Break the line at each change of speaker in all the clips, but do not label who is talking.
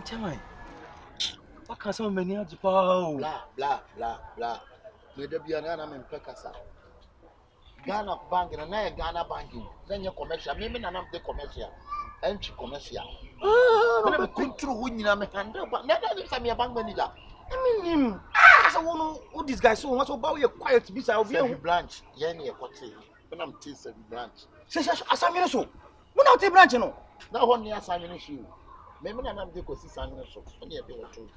Tell me. What can some many add blah
blah. May there be an enemy Pekasa. Ghana banking and I Ghana banking. Then your commercial, maybe none of the commercial. Entry commercial. Oh, control when you am a handle, but never is a bank manager.
I mean him. I want who this guy so much about your quiet to be so
be branch. Yenny a cottage. When I'm teasing branch.
Says as I'm in so. When out a branch no.
Now one year signing issue. Maybe none of the courses signing so. Only a bit of truth.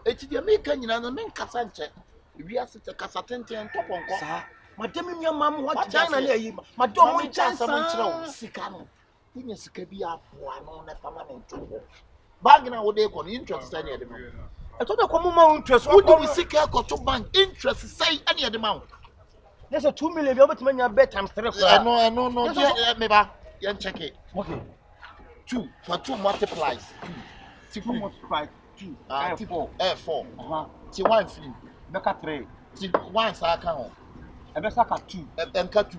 It's the American, you know, the main Cassante. We are such a Cassatente and top on Cossa.
Madame, your mum, what China lay, my dog, my chance,
Sicano. We need to be up one on a permanent trouble. Bargain out there on interest any other amount.
I thought the common interest.
What do we seek out to bank interest? Say any other amount.
There's a 2 million over to many bedtime.
I know, maybe. You check it.
Okay.
2 for 2 multiplies. 2
multiplied 2.
4. See 1 free.
Becca 3.
See 1 account.
A Becca 2.
And cut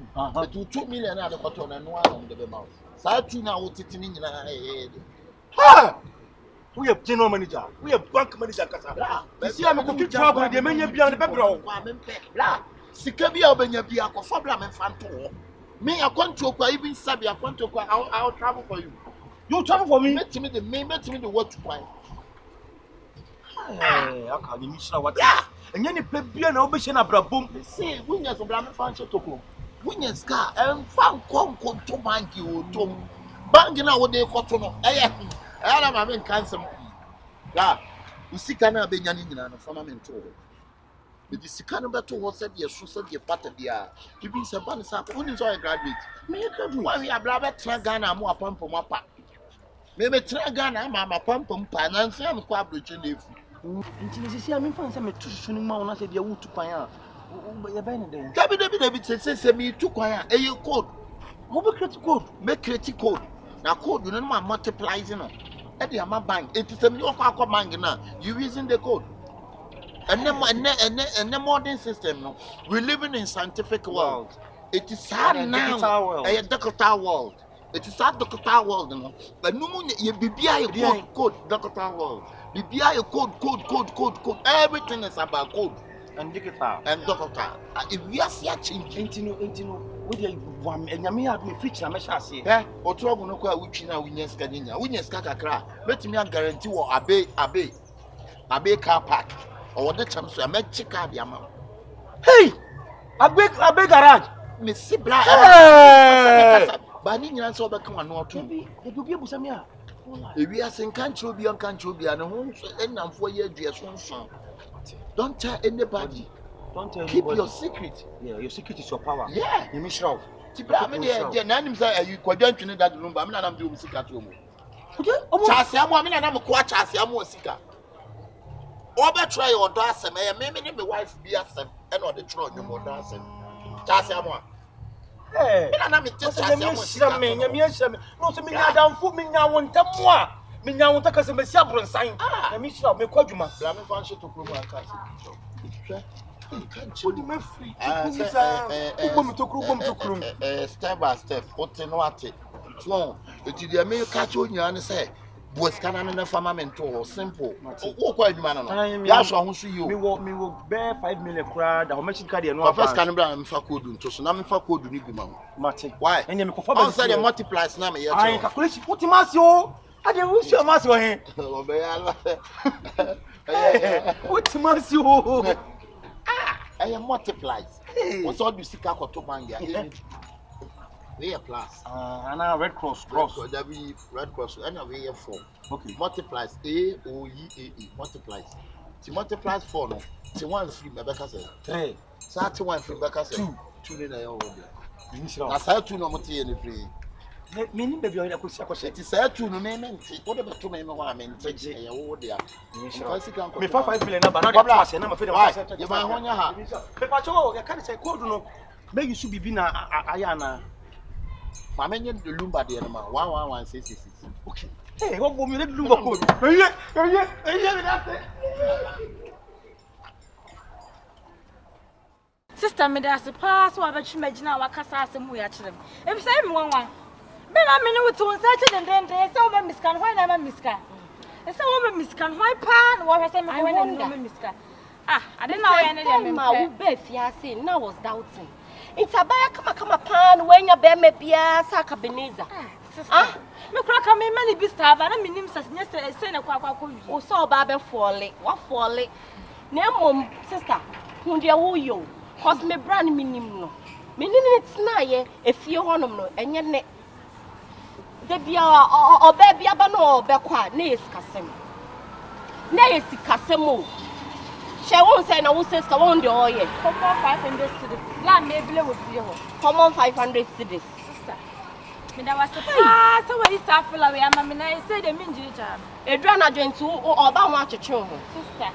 2. 2 million out of cotton and 1 on the mouth. So 2 now sitting in your head.
Ha! We have general manager. We have bank manager. You see, I'm a cooking trouble. The men beyond the background.
Sikabia Benyabia, Fablam and Fanto. Me, I want to acquire even Sabi, I want to acquire. I'll travel for you.
You travel for me?
Met me the word to buy.
Hey, I can't miss what. And then you play beer and obation a brabum.
See, winners of Blam Fancho Toko. Winners car and found come to bank you to banking out what they got to know. I am in cancer. Yeah, you see, can I be Yanin and a fundament tool? With the Sikanaba to what said your shoes of your part of the air. You be some bonus up when you saw a graduate. May I do why we are blabber Tragana more pump for my pap. Maybe Tragana, Mamma Pump and Pan and some quabbridge in if.
Until you see, I'm in fancy me 2 shooting mount. I said, you would to pine.
David, says me too quiet. A you code.
Over create code.
Make creative code. Now code, you know, my multiplies in at the Ama bank. It is a new Aqua bank now. You using the code. And the modern system, no. We living in scientific world. It is hard now. A digital world. It is hard digital world, no. But no, you be code, digital world. BBI code. Everything is about code.
And digital.
And digital. If we are searching,
Intino, would you one and Yami had me preach? I shall say,
eh? Or trouble no quite which now winners Canina. Winners Kakakra. Let me guarantee or Abbey car park. Or the chance I met Chica the amount.
Hey! I beg garage.
Miss Sibla. But Nina saw the come on or two.
It will be able to
if we are saying country be on country be and home and 4 years, don't tell anybody.
Don't tell
Keep your secret.
Yeah, your secret is your power.
Yeah.
You miss out.
I mean, you quadrant in that room, but I'm doing secret room.
Okay,
I mean, I'm a quatch as I'm more sicker. Over try or dance, maybe my wife be a son and or the throne no more dancing. Chasiamo.
Hey, I'm just a man. No, to me, I don't fool me now. One time more. Me now, take us a messiah sign. I miss you. Me quite you, man. I'm a fancy to promote a class. What do you free?
Step by step, what in what it? So, it is the American catch on you and say. Was Canada farmament or simple? Oh, quite man. Yes, I won't see you. Me will bear 5 million crowd. How much carry no first Canada and Fakud to Sonami Fakud Nigumam. Martin, why? And you perform say multiplies now. I calculate what you must you. I don't wish you must go. What must you? I am multiplies. What's all you seek out to Banga? We are plus.
And now Red Cross.
That be Red Cross. And we have 4.
Okay.
Multiplies AOEAE. Multiplies. She multiplies 4 no. She 1 free. Rebecca said
3.
So 1 free. Rebecca said 2 in a year. That's how 2 no more tea in the free.
Meaning baby, I could say
it is a 2 no name. What about 2 men? I mean, take a over there.
Me 5 million, but not plus. And I'm afraid of
you might want your heart.
Papacho, I can't say code no. Maybe you should be Bina Ayana.
My men the Lumba the animal 11166.
Okay. Hey, what will you let Lumba code?
Sister, me that's the pass. What about you? Imagine our Cassas and we are children. If you say me one, Me ma me no to search den say o ma miskan why na ma miskan. E say o ma miskan why pa na wo hwese me why na ma miskan. Ah, I didn't know any of them.
Ma ube fiase na was doubting. It's abaya kama pan when ya be me bia sa Akabenezer.
Ah, me kura ka me mani bi star ba na minim sasnya say na kwa wi.
O so ba be fole, wa fole. Na mom sister, hu dia wo yo. Cause me brand minim no. Me ni na ye efie honom no enye ne. De bia oba bia ba no obe kwa na esikasem. Na esikasem o. She won't say na wo says ka won de oye.
Come on 500 cedis. La me bele wo fie ho.
Come on 500 cedis.
Sister. Me da was ah, so we start feel away am me na say de me njiri jam.
Edura na dwentu oba ho achechwe ho.
Sister.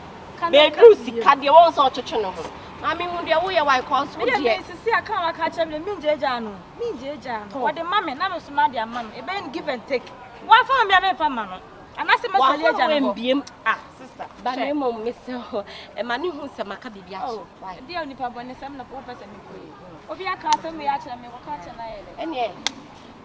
Be dru sika de won so achechwe no ho. Na me hu de wo ye why cause wo de.
Me sisi aka wa ka chem me njiri jam no. Me njiri jam. Wo de mama na me so ma de amam. E be give and take. Wa fa me am fa ma no. Anase me so le jam
biem. Ah, sister. Ba na mo me se ho. E ma ni hu se maka bibia so.
Why? Dia oni pa bone sem na po pese me koyi. Obi aka se me ya kire me ko ka kire na yele.
Ene.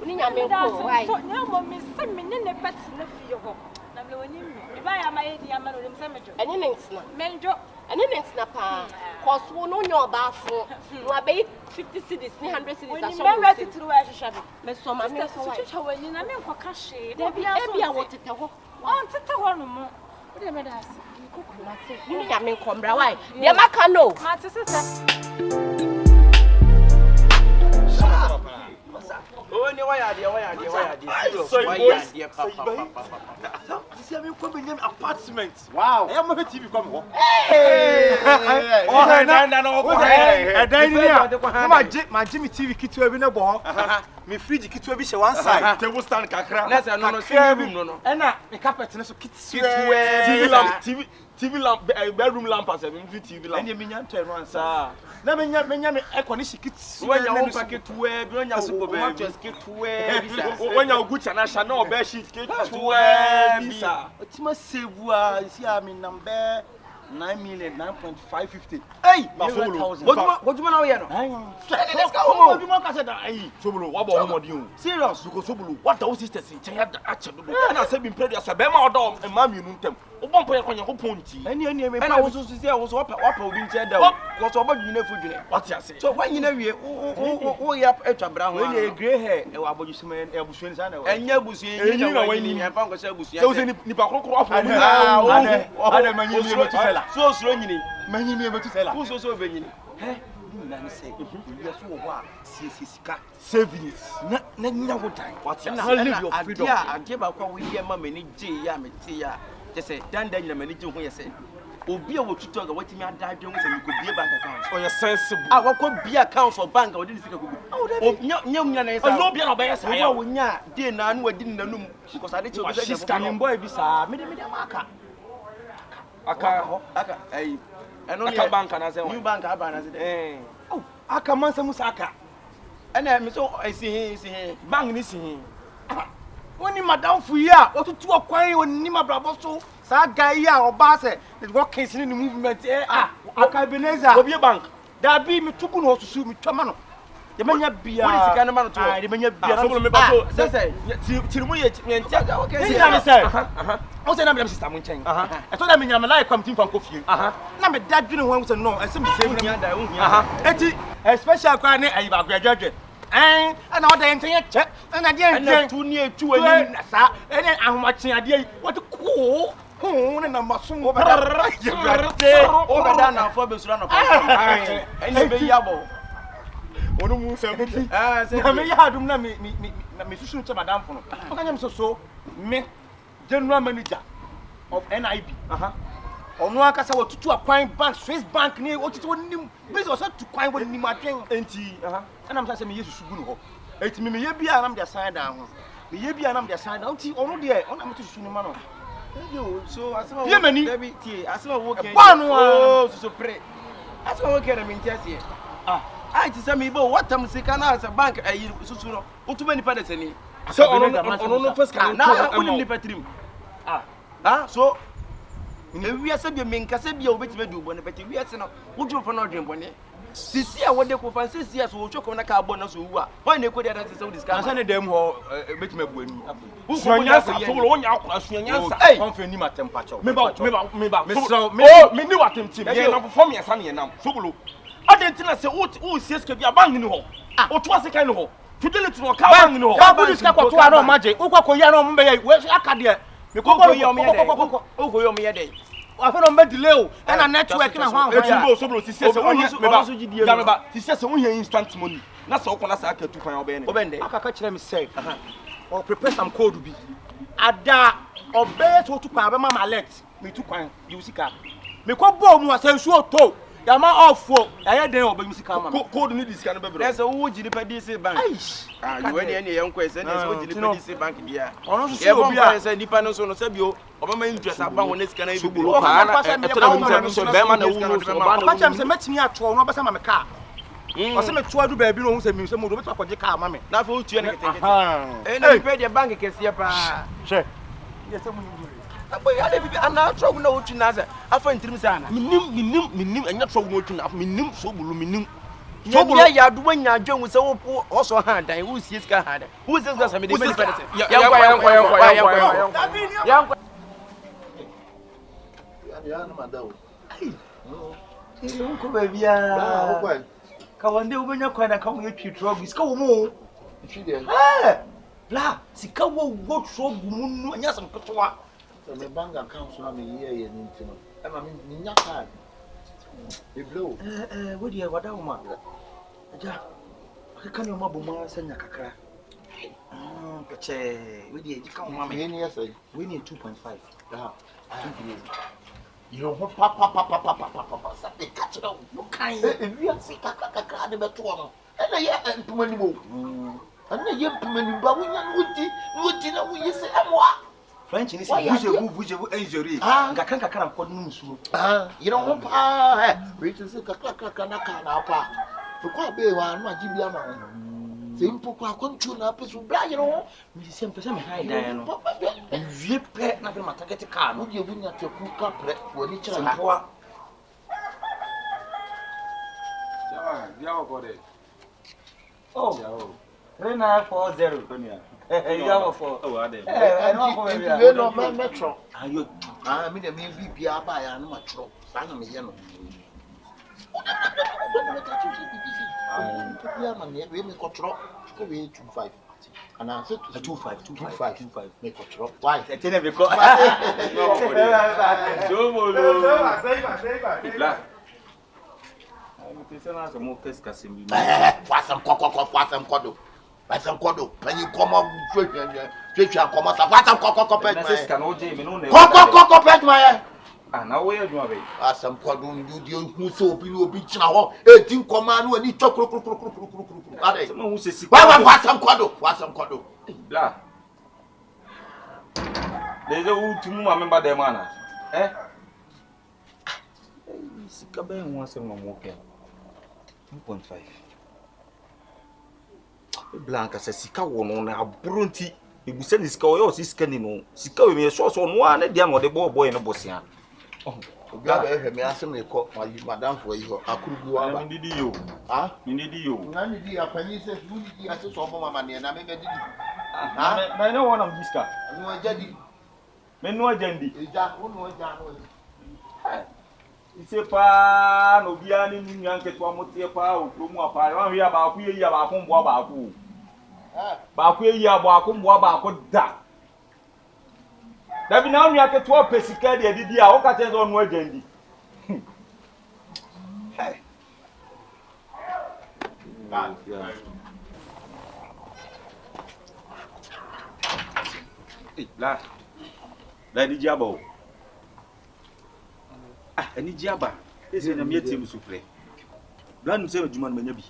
Uni nya me ko why?
So na mo me se me ne ne pet na fie ho. Na me woni me. E ba ya ma ye dia ma no dem se me jo.
Ene ne ntsna.
Menjo.
Ene ne ntsna pa. Cause wo no nya oba afo. No abe 50 cedis, 100 cedis
When
a
you
so.
remember to through where she shabe.
Me so ma me so why?
Chicha when you na me ko ka she.
De bia wo tete ho.
On tete ho no mo. Wo de me da ase.
Uni nya me kombra why? De maka no.
Ma te sister.
Oh, ni why are
So
you
see me come in apartment.
Wow.
I am a TV come ho.
Hey.
Oh, na my Jimmy TV kitu abi na bo. Me fridge kitu abi she one side.
table stand kakra.
Let's
no same room no.
And me carpet na so kitu.
TV lamp, bedroom lamp as a TV lamp.
And you mean to everyone sir. Na me ekonisi kitu.
When you want packet to wear, when you super baby. Just get to wear. When you go to national bed sheet, get to wear. Bisa.
Otima save see I mean number 9,950,000. Hey,
what do you know here no?
Let's go home. What do you want to say that? Hey,
Sobolo, what about home you?
serious.
Because Sobolo, what those sisters say, check out the action. And I said, been pretty as a bema or dog, and mammy, you know them. One point on your punty. And I was also say, I was what being said, what's about you know food. What you say? So when you know, we up at a brown, when you grey hair, and what you smell, and your bush, and you know when you have found yourself, so in Nipako, so slowly,
Many me able to sell.
who's also venue.
Eh? You say, you are so what? Savings. Na what time?
What's
your freedom?
I give up what we hear, Mammy, Tia. Just say, Dan Daniel, manager, who you say. Obi a wo tutu aga wati me ada adwen say me ko bie bank account.
Oh, you sensible.
Ah, wo ko bie account for bank o dey sika ko. O nya na isa.
No bia na obey say.
Wo nya dey na anu adi na num because ade che o say
scanning boy bi sa. Me maka.
Aka ai. Eno ni bank na say. New bank aba na say.
Oh, aka man say musa aka.
Ena me so si he.
Bank ni si he. Woni madam fu yi a otutu okwan oni mabrabo so. Sa guy here oba say the workings in the movement Akabenezer
Obi bank
da bi me tugu no susu me twama no de manya bia
woni sika no ma no to
de manya bia
so me ba so say tirimu ye ntia
okay say o say na me sister mo nchen e to da me nyama like kwam tin fan kofie na me da dwene ho say no e say me say me
nya da ohia
eti special kwa ne ayi ba gwajaje ana o da enten che ana de enten
tu ni etu ani
na sa ene ahomache ade yi what cool na na maso mo
o beda na fo be sura no pa eni be yabo
onu mu se beti
say
na me yadum na me susu che madam fo no o kanya me so me general manager of NIB onu aka sa wotutu akwan bank Swiss bank ni wotutu wonim business so tu kwan wonim atwen enti ana me say me yesu gu no ho enti me ye bia na me sign down ho me ye bia na me sign down enti onu de ona me susu ni ma no
so asema
Debbie
tie asema wo ke
oh
so pray asema wo ke na me ntiasie ti say me bo what am sika na as bank ayi susu no utuma ni pa de sani so ono first kan na woni ni patrim so ewia se bi me nkase bi a obetime du bo ne beti wi ase no wodwo fo no dwen bo ne Sisi a wode ko fan sisi a so choko na ka abon na so wu a. Why na ko dey that say we discuss.
Ansa ne dem ho betima buani.
Suanyansa so wo nya akora suanyansa.
Confion ni matem pacho.
Me ba.
Me ni watem tim.
Ye na perform yesa na ye nam. Sogolo. Adentina say wo CSK bi abang ni ho. O to ase kan ni ho. Fidelity no ka abang ni ho.
Ka bu diska kwato ara maje. Ukwa ya no mbe ye. We aka de. Me ko
ye o me ye de.
Afa no mbe delay o. E na network na hwan hwan.
Etimbo so bro sisi se wo me ba. Sisi se wo hia instant money. Na so ko na sa aka 2 kwan obende.
Aka ka kire me say. Or prepare some code bi. Ada obey to 2 kwan be mama alert. Me 2 kwan. You see ka. Me ko bo mu asa nsu oto. Ya ma off o. Ya ye den obey music mama.
Code ni disika no be bro.
That's a wo jiri pa DC bank. Ah, you any yanko say na wo jiri pa DC bank bia.
Ono so see obi a
say nipa no so no say bio. Obama interest aba wo na sika na
Sugbulu.
ibi.
Pa na
etena mi so be ma na wu no so ba no.
Papa cham say metimi atwo no obesa ma me car. O say me to adu ba bi no hu say mi say mo do beto akwaje car ma me.
Na fa wo tue na kete. Eh na nipa de bank kese pa.
She.
Yes mo ni. Aboy ale bi ana tro na wo tu na say afa ntirim say ana.
Minim enya tro wo tu na minim Sugbulu minim.
Sogbulu ya do nya adwen say wo oso ha dan wo sie sika ha dan. Wo sie sika say me de be say. Yankwa.
Ya na madao.
Ile unko ba bia. Ka wande ubenya kwa na ka mo yetwi trouble sika wo mo.
Chide.
La sika wo trouble mu no anya sam ketowa.
So me bank account so na me ye ni ntino. E ma me nya card. E blow.
Wo dia wada wo ma. Aja. Ka kan yo mabo ma sanya kakra. Peche. Wo dia jika wo ma me.
Ni yesay.
We need 2.5.
Ah. You ho papa sa te catch no.
No kan.
We are sick kakra de beto no. E na ye empumani mo. Ana ye empumani ba wo nya wuti na wo yese amwa.
French ni say bougez-vous injury. Ngakran kakra ko num suo.
You know ho pa. We to say kakra na kana pa. Ko be wa no agibia ma. Simple kwa kontu na pesu bra you know.
Me sempre me hide dan no. Wie pe na be matakete car no.
Wo die bunya te ku ka pre wo ni kira.
Simple.
Yawo ko de.
Oh. 3940 Tonia. Yawo for.
Oh, ade.
No for
we no metro.
Ayo.
Me de me VP aba ya no matro. Ba na me ye no. Yeah, man, we make control. Go be 25. And I said 25. Make control. Why?
Tene be ko.
So molo. La. Ai me na so mo pesca simbi.
Façam kodo. Pani komo twetwa komo sa façam koko pet
Na pesca no je me no ne.
Koko pet my.
Ah, na wo ye aduma be.
Asam kodo ndudi hu so obi china ho. Eti nkoma no ani chokro. Ade.
Se mo hu se sika.
Wa façam kodo.
La. Deje wo tumu ma member dem ana. Sika be hu asem no mo ke. 2.5. Blanca se sika wo no na abronti. Ebusa ni sika wo yo sika ni no. Sika we me so no a na dia no de boy no bosia.
Obi aba me asem ne ko madam for yi ho akurugu aba.
Mi didi yo. Mi didi yo.
Na ni di apanyi se fu di ase so mo mama ne na me didi.
Na no wona mbiska.
Ni wa jadi.
Me no ajandi.
Eja wo ja no.
Ise pa no bia ni nwan keto amote pa okromu apa. Wan hwe aba ku yi aba ko mbo aba ku. Ba ku yi aba ko mbo aba ko da. Dabi na nwa keto pesika de didi a wo ka che zo no ajandi. La. La di jabo. Ani jiaba. Ese na miete musufre. Blan se adwuma no manya bi.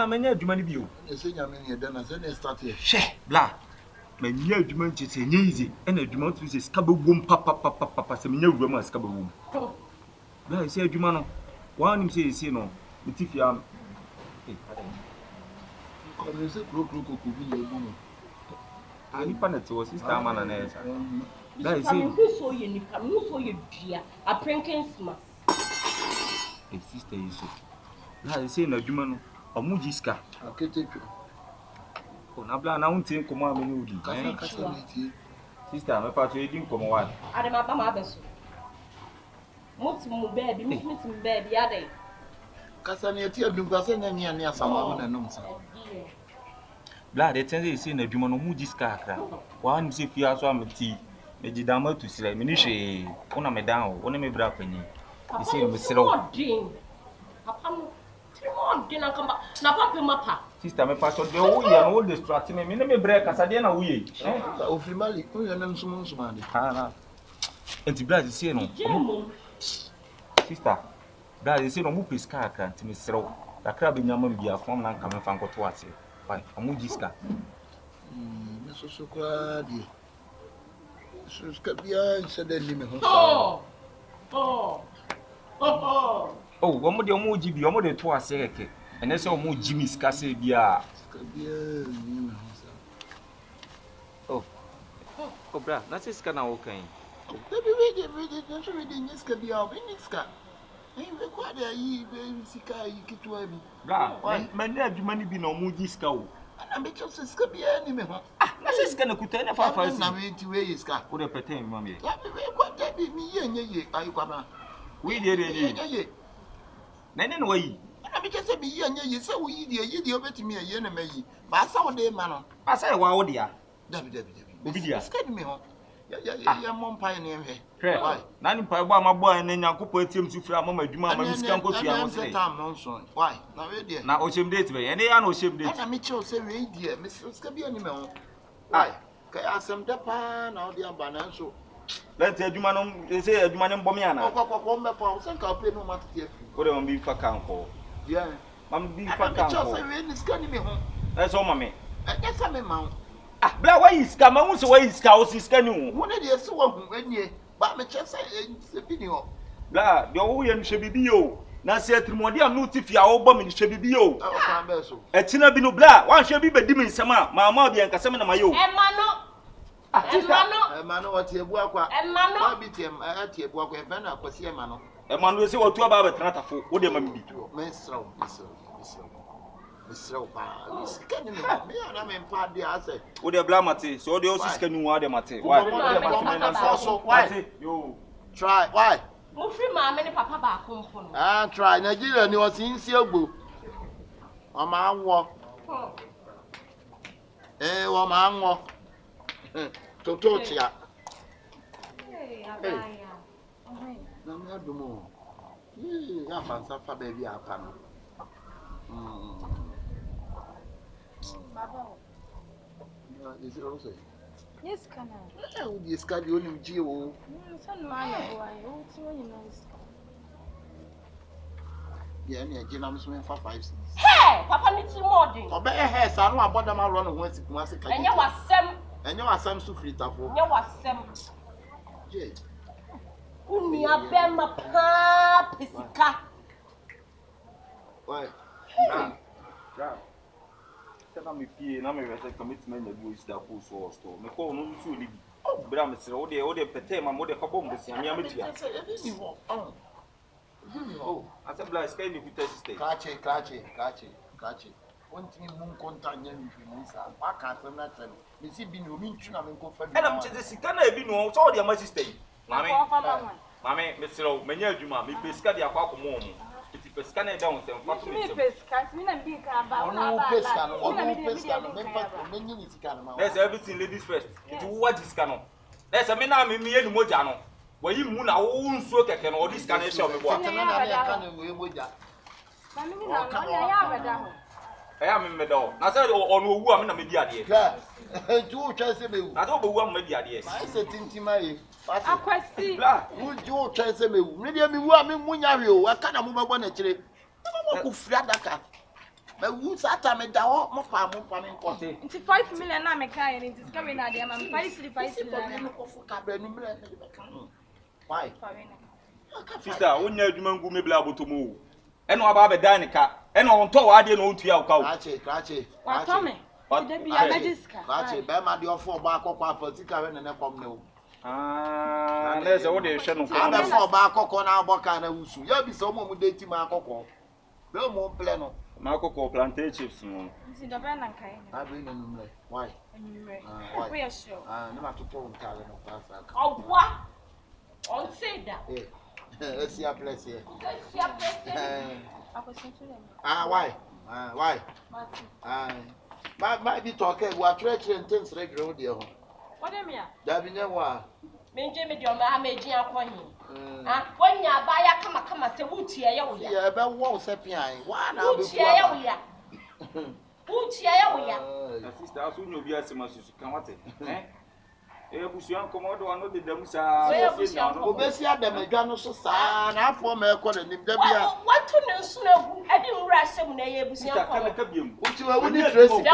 Manya adwuma ni bi o.
Ese nyame ne da na se ne start here.
Hwe, bla. Manya adwuma nche se nya ize. Ena adwuma to se ska begum papa se manya wura ma ska begum. Bla ese adwuma no. Wa nim se ese no. Mitifia.
Ko ne se kro ko bi le bu no.
Ani pa na to sister mana na esa.
That is it. So you nipa, no so you dia. A pranking sma.
A sister is so. Now they say na adwuma no, omu jiska.
Aketeku.
Oh, na bla na unti nkomo amene odi. Sister, me pa to edi nkomo wa.
Ade ma ba ma abeso. Mutu baby, mutu baby ade.
Kasa ne ti adum kasa nya nya ne asama na nom sa.
Bla de tenze say na adwuma no mu jiska akra. Wa nim se fia so ameti. Me jidama to sira me ni hwe. Ona me dan o, ona me bra kwani. They say me sira o.
Papa no. Timo din akamba. Na papa mapa.
Sister, me pa so de wo ya no distract me me bra kasa de na wo ye.
Ofrimali, o ya nam sumo ade.
Ha na. Enti bla de say no. Sister, bla de say no mu pesca akra enti me sira o. Akra be nyama bia fam na nka me fa nkoto ase. Why? Amu jiska.
Me so kwa di. So ska bia insede ni me ho.
Oh, omo de omo jibi, omo de to ase keke. Ene se omo jimi ska se bia.
Ska bia ni me ho sa.
Oh. Oh bra, na se ska na wo kan.
Baby, don't you read this ska bia o, ni ska. Ei, we kwa de yi be sika yi kitwa bi.
Bra, man na adwuma ni bi na omo jiska o.
Na me cho ska bia ni me ho.
Na se ska na kuta na fa fa si.
Na me ti we ska.
Wo de peten mi mama ye.
Ya be kwa de bi mi ye ayi kwa ma.
We de
Ye.
Na ne no yi.
Na me kese bi ye se wo yi de obetimi ye na mayi. Ba sa wo de ma no.
Ba sa wa wo dia.
Dabi.
Obi dia.
Ska ni me ho. Ya mom pa ne hwe.
Why? Na ni pa gba amabo an na nyankopɔ atiem su fira mama adwuma ma misika nkotua no se.
Why? Na we de.
Na o chem date be. Ene ya na o chem date.
Na me cho se we die. Me ska bi ani me ho. Why? Ka asem da pa na o de aba na so.
Lati adwuma no se adwuma ne mbom ya na.
Kokoko me pa o se ka pe no ma tete afi.
Wo de mbi fa kanko.
Yeah.
Mam bi fa kanko.
Me cho se we ni ska ni me ho.
Na so mama.
E sa me ma.
Ah, bla wa iska ma hu se wa iska o siska ni hu.
Wo ne de se wo hu anie. Ba me che se bi ni ho.
Bla, de wo ye no hwe bibi yo. Na se atrimode am no tifia wo bɔ me no hwe bibi yo.
O fa be so.
Etina bi no bla, wa hwe bi bedi me nsɛm a, ma bi enkasɛm na ma yo.
Emma no what ebu akwa.
Emma no.
Ba bi tiem ati ebu akwa e fa na akwasi emma no.
Emma no se wo tu aba betena tafo, wo de ma bi.
Mesraw pa. Sika ni me na me mpa de ase.
Wo de bla mate, so wo de o sika ni wo de mate. Why?
Why?
Yo.
Try. Why?
Mo free mama ni papa ba akompo no.
Ah, try. Nigeria ni o sin si ogbo. O ma anwo. O ma anwo. Toto chia.
Abaya.
Na me adumo. Ya fansa fa baby apa no.
Baba.
Is it also?
Yes, kana.
O di ska di onim ji o.
San ma na boy. O ti woni na iska.
Ya ni agina me so me fa 5 6.
Hey, papa ni ti mo din.
Obe he sa no aboda ma ro no ho asiku ase ka.
Enye wasem.
Enye wasam su fritafo.
Enye wasem.
Je.
Uni abe ma pa pesika.
Why?
Na me pie na me wese commitment na go is da ko so store. Me ko no so libi. Bra me sere wo de pete ma mo de fa bom bosia me ametua. Oh, asa bla sky ni kuta sister.
Kache. Wontini mun konta nya nhwemu sa. Ba ka asem na tren. Me si bi no mi ntwu na me nko fa bi.
E na me cheze sika na ebi no so wo de ma sister yi. Mame, me sere wo menya adwuma me pesika de akwa akomo mo. Iti pesika na da won sem fa to me sem.
Me pesika, mi na bi ka ba.
Ono pesika no me fa me nyi ni sika no ma.
There's everything ladies first. Iti wo disika no. There's me na me ye ni moja no. Wa yi mu na wo nsuo keke no odi sika na ehia me bo.
Tena na me ka no we moja.
Mami mi na no ya abeda ho.
Eya me medo. Na say ono owu a me na me di ade.
Ka. Ju twa se mewu.
Na to owu a me di ade.
Ma se tintima ye.
Akwasi.
Bla.
Ju twa se mewu. Me de me wu a me munya hwe o. Aka na mo bebo na kire. Mo ko fura daka. Me wu sata me da ho mo pa me nko.
Nti 5 million na me kai ni nti ska we na de ma 5
na me ko fu ka ba nu mle me be ka. Why?
Sister, wonya adwuma ngu me bla botomo. Eno aba be dan ka. Eno onto wa ade no ontua ka o.
Krache.
Wa tome. De bi ya magiska.
Krache, be ma de ofo ba akokwa afatika we ne kom ne o.
Ah, there's a what they show no.
I'm for back on our book and a wusu. You be so much dating my cocoa. No more plano.
Marco plantain chips.
See the van and Kai.
I've been in why?
Why? We are sure.
No matter what talent of us.
Oh, what? On say that.
Let's see a place here.
Let's see a place here.
Why? Why? Might be talking. We are trying to intense regular dear.
What am I?
There be no one.
Me Jimmy, your mamma, Jim, when you buy a come, say, Wuchi,
Yeah, but what's happening? Why now?
Wuchi,
Sister, as soon as you are some come at it. Busian commode one of the Demusa.
Obesia Demegano Sosa, and I form a call and Debia.
What to know sooner? I didn't rush him,
Which you wouldn't trace it.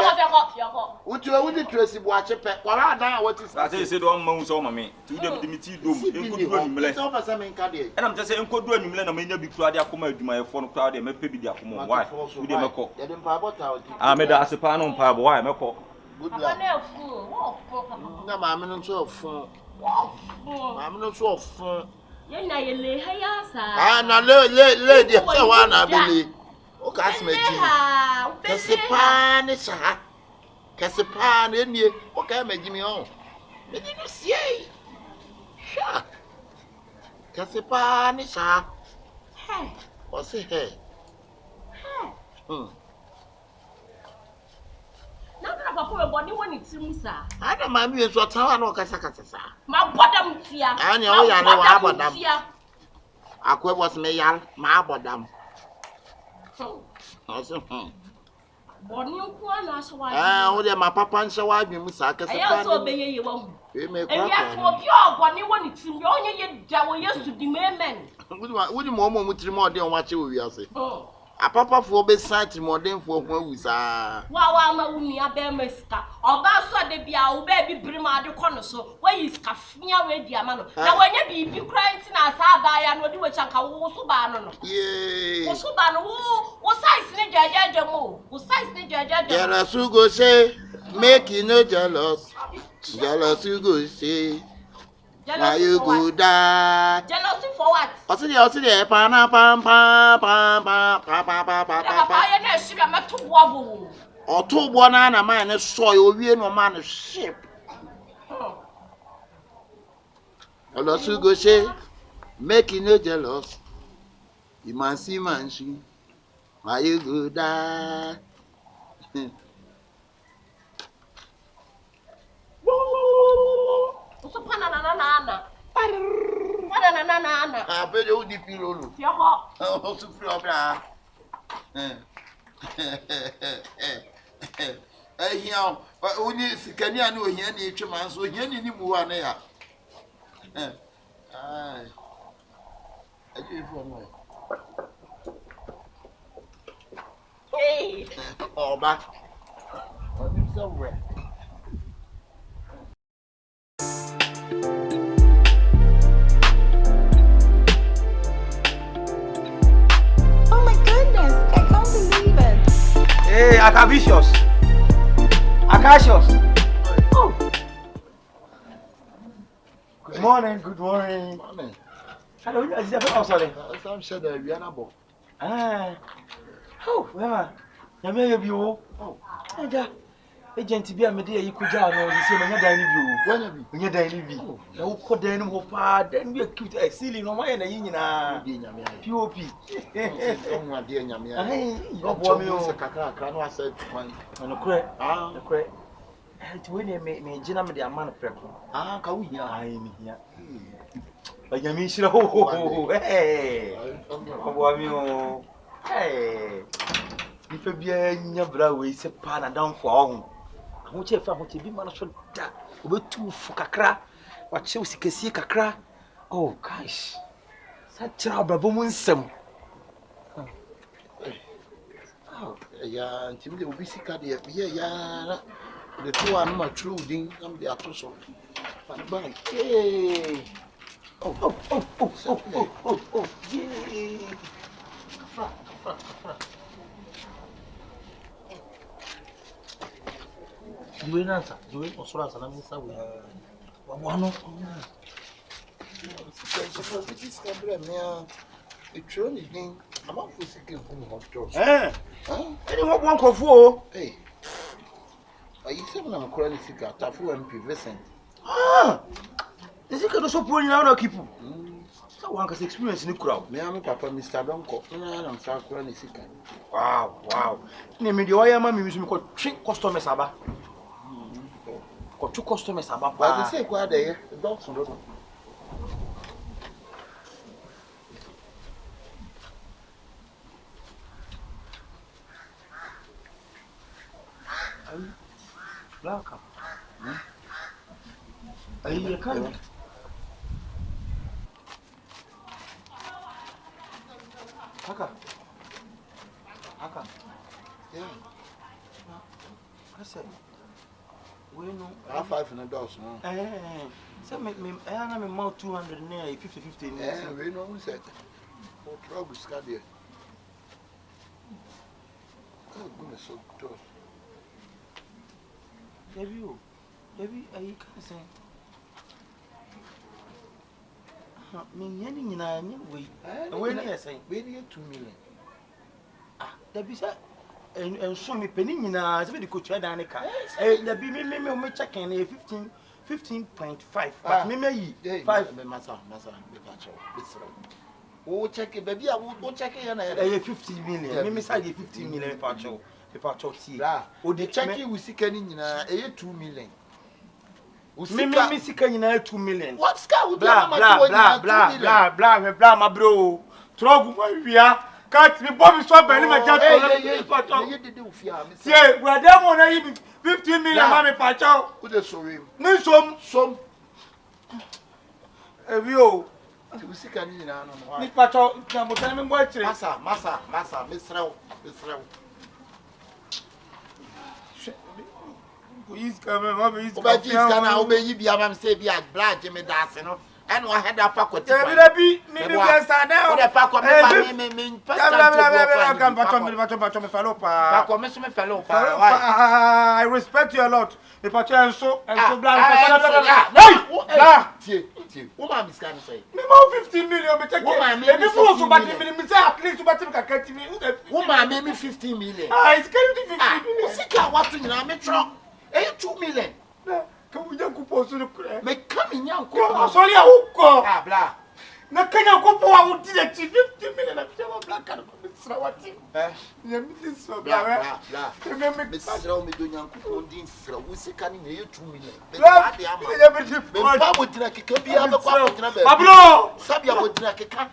Which you wouldn't trace it, watch a pet. What I know what is that? I said, 1 month on me to them to meet you. And I'm just saying, could do a new land, may not be crowded. I come out to my phone crowd and maybe the Akumo. Why? Would you make I made a sepan on Pab. Why? Good luck. No, I'm not so fun. I'm not so fun.
You're not a lady.
I'm not lady. One, I believe. Oh, Casmate. Cassipan is a Cassipan in you. Okay, make me on. Did you see? Sure. Cassipan is a hey. What's it? Hey. I don't mind you so town or Casacasa.
My bottom fear.
I know you know about them. Aqua was me young, my bottom.
Bonnie,
my papa and so I be Musaka.
I also obey you. You may go pure Bonnie when it's in your own years to the men.
Would you more with more than what you will say? A papa for beside more than for who is a
wow, I bear Mesca or Basso de Bia, baby Brima de Conoso, where is Cafia with Diamano. Now, when you be crying in our Sabay and what you were Chanka, Subano. Yea, Subano, what size in Jajamo, what size in Jajamo.
Jealous who go say, make you no jealous. Jealous who go say. Now you go die.
Jealousy for what?
What's the other day? Pam pam pam pam pam pam pam pam
pam.
Or 2 banana man is soil, we no man is ship. Jealous who go say, make you no jealous. You man see man she. Now you go die. I bet you deep in Lulu.
You're hot.
Oh, to free up. Here, but only if you can know here, nature man, so here any more there. I do for me.
Hey,
oh, back. Somewhere.
Hey, Akabenezer. Oh. Good morning, good morning. Hello, is that oh sorry.
Some said we are not.
Oh, where? You may be oh. And agent be a media you could down or you say when you're dining when you're dining. No could then hope then be a cute ceiling on my end POP.
Oh, dear Yamia.
You bought me
a caca, I said one.
And a crack. The crack. To win me, Jenna, the man of prep. Can we hear? I am here. But you mean, oh, hey, oh, hey. If you be in your brow, it's a pan and down for all. I want you to be managed that. We two for Kakra, what Chelsea can see Kakra. Oh, gosh, such a baboon some.
Oh, yeah, and Tim will be sick at the yeah. The 2 are not true, ding, come the apostle. Bye. Yay! Oh, yay! You will answer. You will also answer.
Wano.
This camera, me, it's only thing. I'm not for seeking from hot dogs.
Anyone want coffee?
Hey, you said I'm calling sick at Tafu and Pivescent.
Is it going to support you now, people? So one can experience in the crowd.
Me, I'm Papa, Mr. Donko, and I'm calling sick.
Wow. Name me the Awurama music called 3 customers aba. Got 2 customers aba.
But they say quite there, the dogs on the road.
Black. You can't. Haka.
Yeah.
I said, we know.
I have 5 in the dogs now.
So me, I am about 200 near 50-50.
Yeah, we know who said. Oh, trouble, Scadia. Oh, goodness, so tough.
Debbie, I can't say. Me, any way. When I say,
we need 2 million.
Debbie said, and show me penny in a very good trade and a car. There be me checking a 15.5. But me, 5
Massa, oh, check it, baby. I will check it.
A 50 million. Me say 15 million pacho. The pacho tea.
Oh, the check it we see in a 2 million.
Me see can in 2 million.
What scar would
blah, my bro. Trouble we are. Can't be Bobby swap and my jack. Yeah, we are there on 15 million, mammy pacho.
Who is sorry?
Me some. You.
We see can in
Miss Pacho, I'm telling me what
Massa, Miss Row.
Please come and
obey can obey you be a say be at black Jimmy Dassino. And I had a faculty.
Maybe yes, I know.
The faculty
I respect you a lot. The Pacho and so
woman is going to say,
15 million.
woman made me 15 million.
It's getting 15 million.
What to you? 2 million.
Can we just go to the
make coming young?
Sorry, I will go.
Blah.
Na Kenya go I would direct 50 million of black card.
Blah. Mrs. Romy doing young people, we see can in 2 million. Papa would like a be able to
Pablo!
Sabia would like a cat.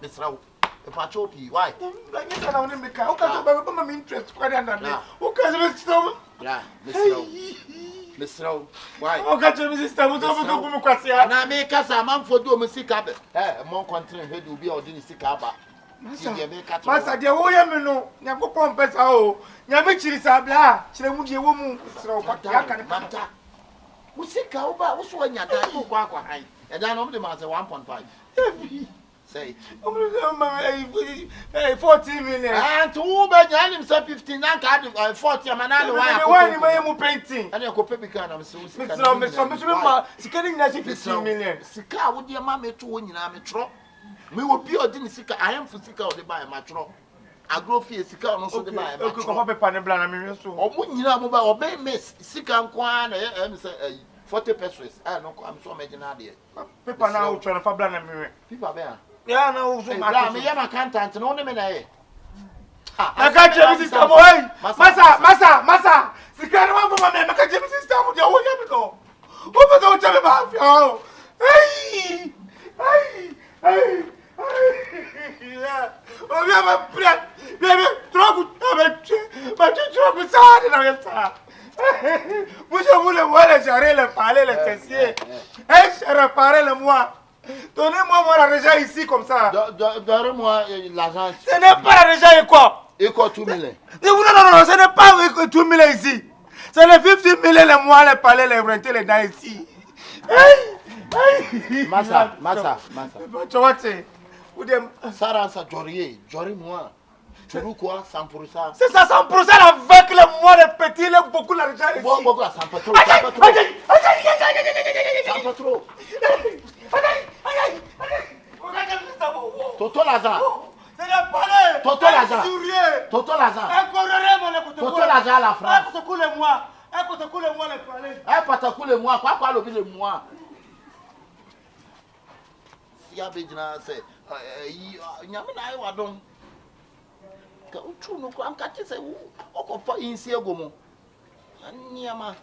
Miss Row. The Pachopi, why?
I don't make a interest quite under. Who can stop?
Miss Row, why?
Oh, catch your sister was over to Mukasia.
And I make us a man for doing sick up. More country head will be ordinary sick up.
Master, dear William, Yago Pompes, oh, Yamichi is a blah, Chilemuji woman, so what can matter?
Who sick over? What's when you're dying? And then over the master 1.5. Say
14 million.
And 2 million himself 15 and 40 and
I painting.
And you could pay because I'm so
sick. Scanning 15 million.
Sika would your mammy to win in a metro. We will be ordinary Sika. I am for Sika or the buy a metro. I grow fear Sika and also the buy a metro. Or when you know obey Miss Sika and Kwan and say 40 pesos. I know I'm so imaginary.
People now trying to fabricate
people there.
Yeah, no,
me am accountant and only minute.
I can't tell you, sister boy. Massa. The kind of one for my I can't tell you, sister. What you go? What don't tell me about you? Hey. Yeah. Oh, we have a plan. We have a trouble. But you trouble sad in our time. Vous voulez voir les jarrets, les palais, les tessiers. Je réparer le moi. Donnez-moi l'argent ici comme ça.
Donne-moi l'argent.
Ce n'est pas l'argent et quoi?
Et quoi 2 millions?
Non, ce n'est pas 2 millions ici. C'est les 50 millions les mois, les palais, les renter les dents ici.
Massa.
Tu vois, c'est.
Sarah, ça, Jory, moi. Tu veux quoi 100%?
C'est ça, 100% avec les mois, les petits, beaucoup d'argent ici.
Beaucoup à 100%. trop. Toto Lazare. Toto Lazare. Toto Lazare. Toto Lazare la France. Coulez-moi. Quoi le de moi? Si ya bejina se nyame na ayi wadon. Ka uchu no ko anka ti se o ko fa yin si egomo. Anyama.